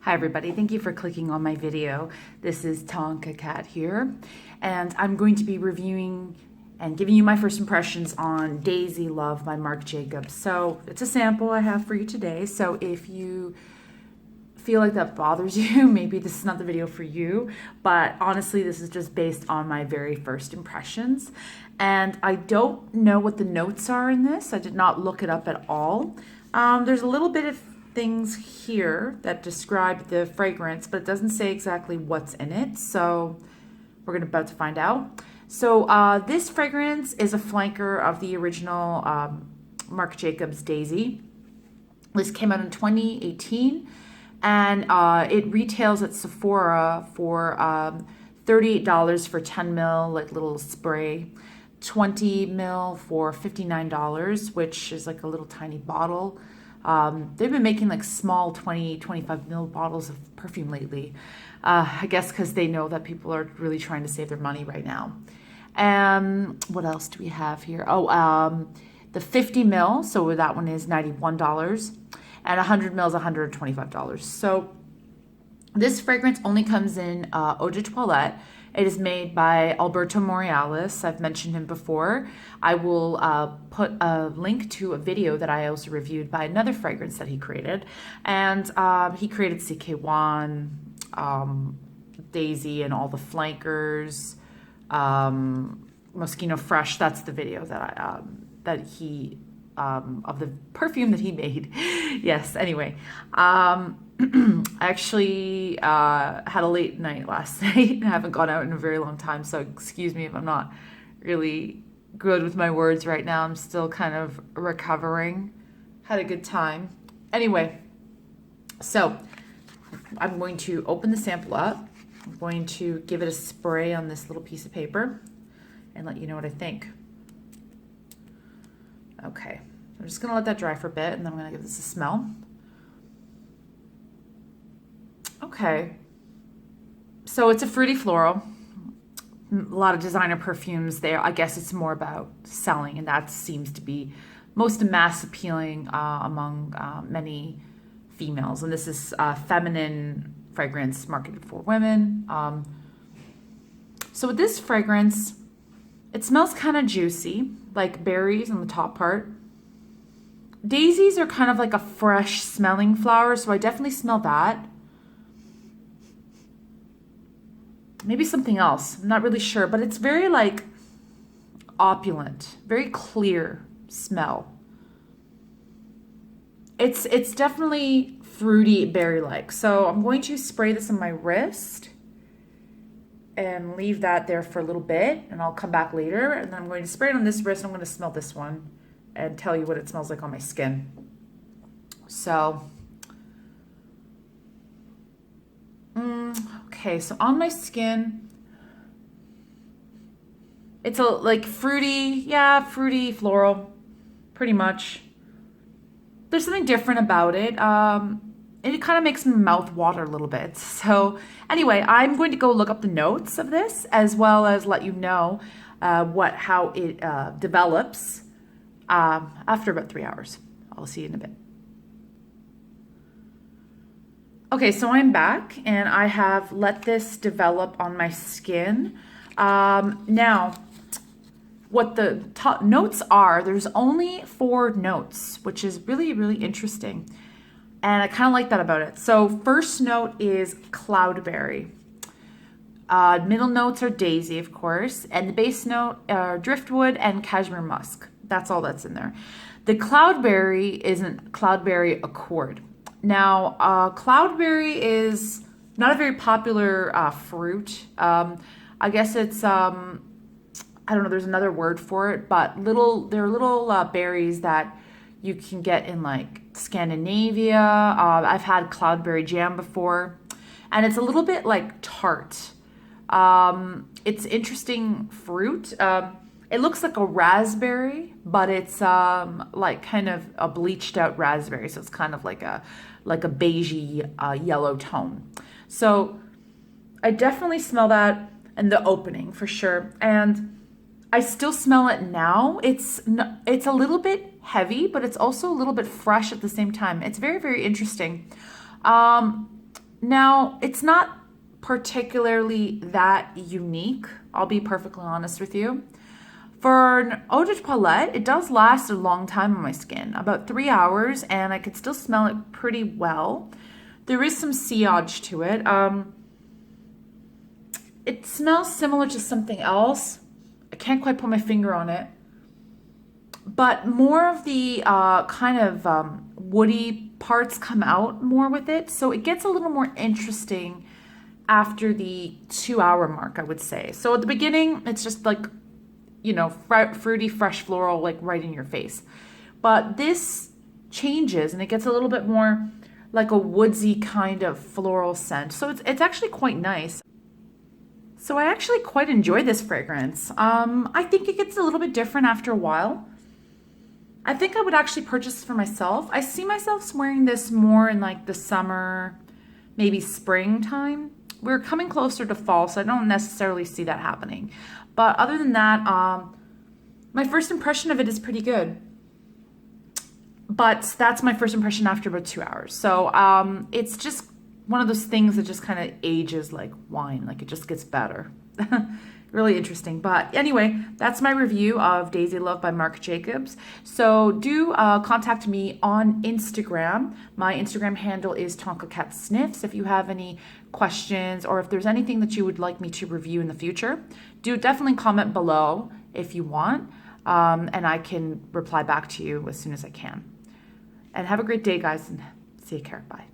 Hi everybody, thank you for clicking on my video. This is Tonka Cat here, and I'm going to be reviewing and giving you my first impressions on Daisy Love by Marc Jacobs. So it's a sample I have for you today, so if you feel like that bothers you, maybe this is not the video for you, but honestly this is just based on my very first impressions. And I don't know what the notes are in this. I did not look it up at all. There's a little bit of things here that describe the fragrance, but it doesn't say exactly what's in it, so we're about to find out. So this fragrance is a flanker of the original Marc Jacobs Daisy. This came out in 2018, and it retails at Sephora for $38 for 10 ml, like little spray, 20 ml for $59, which is like a little tiny bottle. They've been making like small 25 ml bottles of perfume lately. I guess because they know that people are really trying to save their money right now. What else do we have here? The 50 ml, so that one is $91, and 100 ml is $125. So this fragrance only comes in eau de toilette. It is made by Alberto Morealis. I've mentioned him before. I will put a link to a video that I also reviewed by another fragrance that he created. And he created CK1, Daisy and all the flankers, Moschino Fresh. That's the video that of the perfume that he made. Yes, anyway. I actually had a late night last night and I haven't gone out in a very long time, so excuse me if I'm not really good with my words right now. I'm still kind of recovering. Had a good time. Anyway, so I'm going to open the sample up. I'm going to give it a spray on this little piece of paper and let you know what I think. Okay, I'm just gonna let that dry for a bit and then I'm gonna give this a smell. Okay, so it's a fruity floral. A lot of designer perfumes there. I guess it's more about selling, and that seems to be most mass appealing among many females. And this is a feminine fragrance marketed for women. So with this fragrance, it smells kind of juicy, like berries on the top part. Daisies are kind of like a fresh smelling flower, so I definitely smell that. Maybe something else, I'm not really sure, but it's very like opulent, very clear smell. It's definitely fruity, berry-like. So I'm going to spray this on my wrist and leave that there for a little bit, and I'll come back later, and then I'm going to spray it on this wrist, and I'm going to smell this one and tell you what it smells like on my skin. So okay, so on my skin, it's a like fruity, yeah, fruity floral, pretty much. There's something different about it. It kind of makes my mouth water a little bit. So anyway, I'm going to go look up the notes of this as well as let you know how it develops after about 3 hours. I'll see you in a bit. Okay, so I'm back and I have let this develop on my skin. Now, what the top notes are, there's only 4 notes, which is really, really interesting. And I kind of like that about it. So first note is cloudberry. Middle notes are daisy, of course. And the base note are driftwood and cashmere musk. That's all that's in there. The cloudberry isn't cloudberry accord. Now, cloudberry is not a very popular fruit. I guess it's, I don't know, there's another word for it, but they're little berries that you can get in like Scandinavia. I've had cloudberry jam before, and it's a little bit like tart. It's interesting fruit. It looks like a raspberry, but it's like kind of a bleached out raspberry, so it's kind of like a beigey yellow tone. So I definitely smell that in the opening for sure, and I still smell it now. It's a little bit heavy, but it's also a little bit fresh at the same time. It's very, very interesting. Now, it's not particularly that unique, I'll be perfectly honest with you. For an eau de toilette, it does last a long time on my skin, about 3 hours, and I could still smell it pretty well. There is some sillage to it. It smells similar to something else. I can't quite put my finger on it. But more of the kind of woody parts come out more with it. So it gets a little more interesting after the 2 hour mark, I would say. So at the beginning, it's just like, you know, fruity, fresh floral, like right in your face. But this changes and it gets a little bit more like a woodsy kind of floral scent. So it's actually quite nice. So I actually quite enjoy this fragrance. I think it gets a little bit different after a while. I think I would actually purchase this for myself. I see myself wearing this more in like the summer, maybe springtime. We're coming closer to fall, so I don't necessarily see that happening. But other than that, my first impression of it is pretty good. But that's my first impression after about 2 hours. So it's just one of those things that just kind of ages like wine, like it just gets better. Really interesting. But anyway, that's my review of Daisy Love by Marc Jacobs. So do contact me on Instagram. My Instagram handle is tonkacatsniffs. If you have any questions or if there's anything that you would like me to review in the future, do definitely comment below if you want. And I can reply back to you as soon as I can. And have a great day, guys, and take care. Bye.